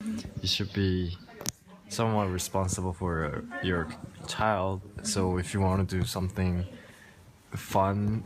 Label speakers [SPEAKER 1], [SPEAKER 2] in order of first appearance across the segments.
[SPEAKER 1] You should be somewhat responsible for your child. So if you want to do something fun,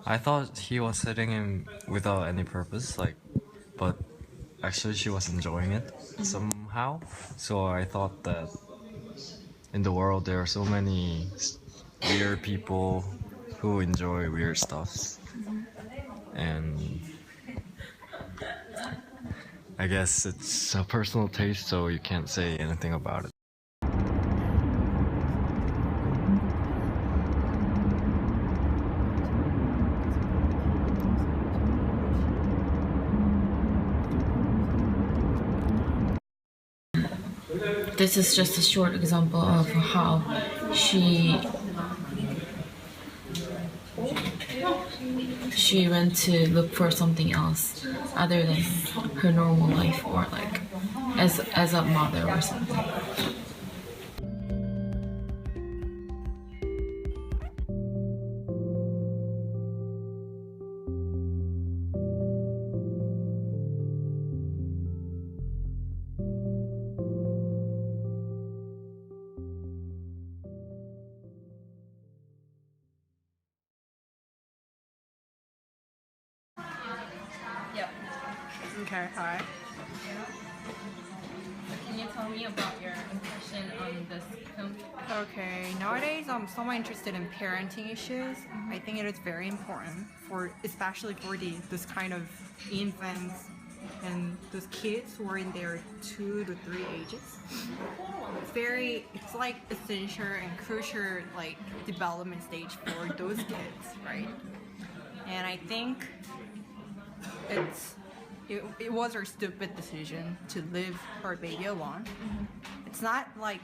[SPEAKER 1] I thought he was hitting him without any purpose, but actually she was enjoying it somehow. So I thought that in the world there are so many weird people who enjoy weird stuffs, and I guess it's a personal taste, so you can't say anything about it.
[SPEAKER 2] This is just a short example of how she went to look for something else other than her normal life, or like as a mother or something. Yep.
[SPEAKER 3] Okay, hi.
[SPEAKER 2] Can you tell me about your impression on this film?
[SPEAKER 3] Okay, nowadays I'm somewhat interested in parenting issues. I think it is very important especially for this kind of infants and those kids who are in their 2 to 3 ages. It's like essential and crucial like development stage for those kids, right? And I think it was her stupid decision to leave her baby alone. It's not like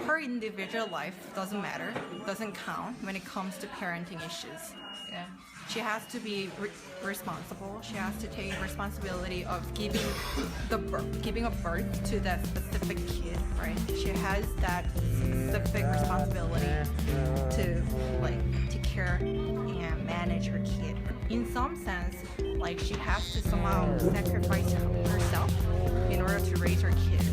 [SPEAKER 3] her individual life doesn't matter, doesn't count when it comes to parenting issues.
[SPEAKER 2] Yeah.
[SPEAKER 3] She has to be responsible. She has to take responsibility of giving a birth to that specific kid, right? She has that specific responsibility to like take care and manage her kid. In some sense, like she has to somehow sacrifice herself in order to raise her kid.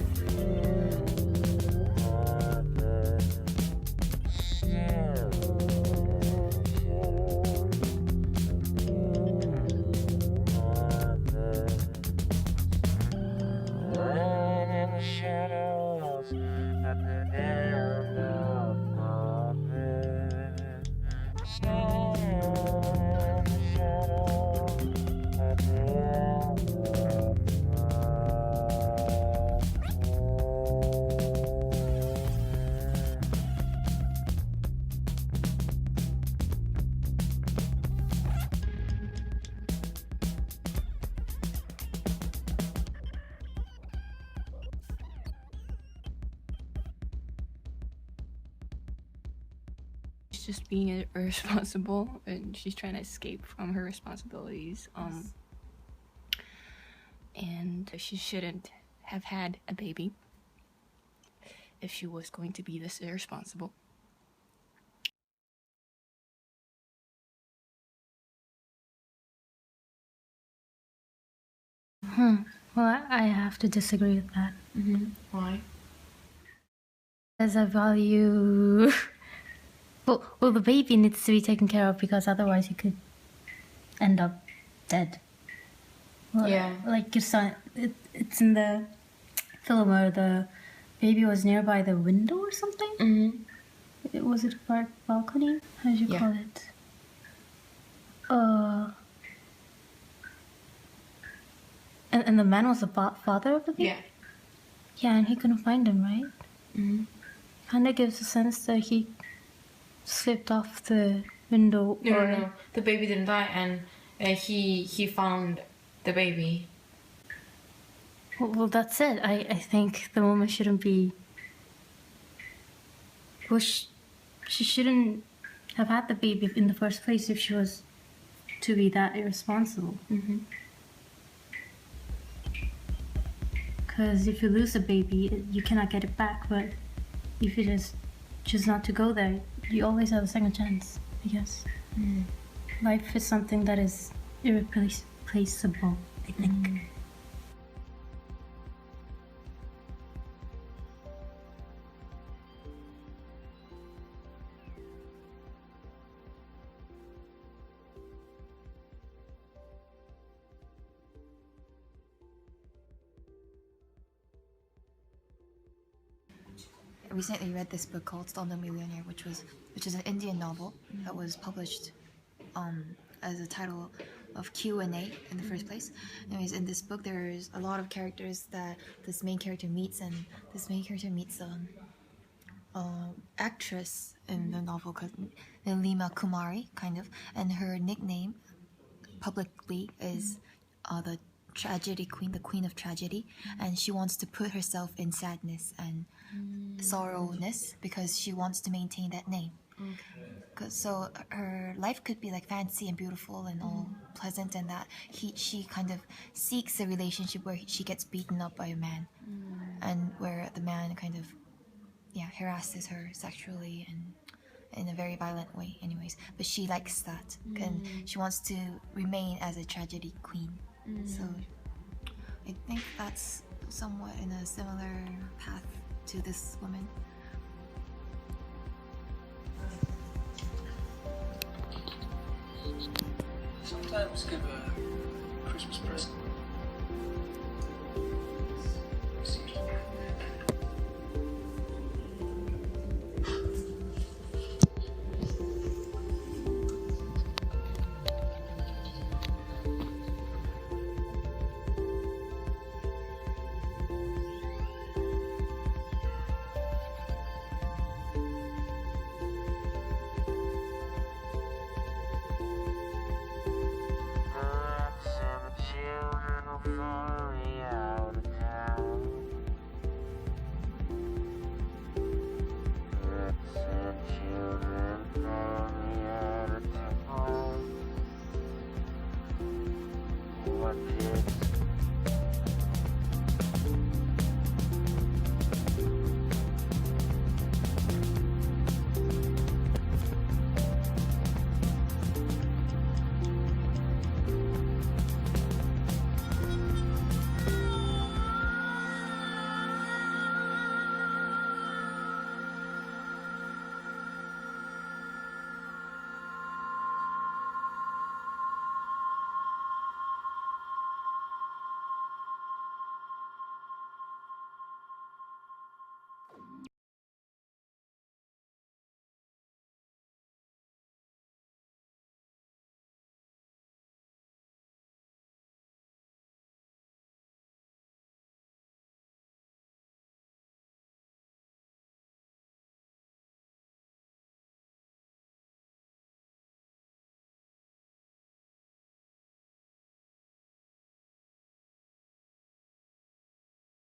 [SPEAKER 4] She's just being irresponsible, and she's trying to escape from her responsibilities. And she shouldn't have had a baby if she was going to be this irresponsible.
[SPEAKER 5] Well, I have to disagree with that.
[SPEAKER 2] Why?
[SPEAKER 5] As I value... Well, the baby needs to be taken care of because otherwise he could end up dead. Well,
[SPEAKER 2] Yeah.
[SPEAKER 5] Like you saw, it's in the film where the baby was nearby the window or something. Was it a balcony? How do you
[SPEAKER 2] Yeah.
[SPEAKER 5] call it? And the man was the father of the baby?
[SPEAKER 2] Yeah.
[SPEAKER 5] Yeah, and he couldn't find him, right? Kind of gives a sense that he slipped off the window.
[SPEAKER 2] No. The baby didn't die, and he found the baby.
[SPEAKER 5] Well, that's it. I think the woman shouldn't be... Well, she shouldn't have had the baby in the first place if she was to be that irresponsible. Because if you lose a baby, you cannot get it back. But if you just choose not to go there, you always have a second chance, I guess. Life is something that is irreplaceable, I think.
[SPEAKER 6] I recently read this book called Slumdog Millionaire, which is an Indian novel that was published as a title of Q&A in the first place. Anyways, in this book there's a lot of characters that this main character meets, and this main character meets actress in the novel called Nilima Kumari, kind of, and her nickname publicly is the tragedy queen, the queen of tragedy, and she wants to put herself in sadness and sorrowness because she wants to maintain that name. So her life could be like fancy and beautiful and all pleasant, and that she kind of seeks a relationship where she gets beaten up by a man, and where the man kind of harasses her sexually and in a very violent way. Anyways, but she likes that, and she wants to remain as a tragedy queen. So I think that's somewhat in a similar path to this woman.
[SPEAKER 7] Sometimes give a Christmas present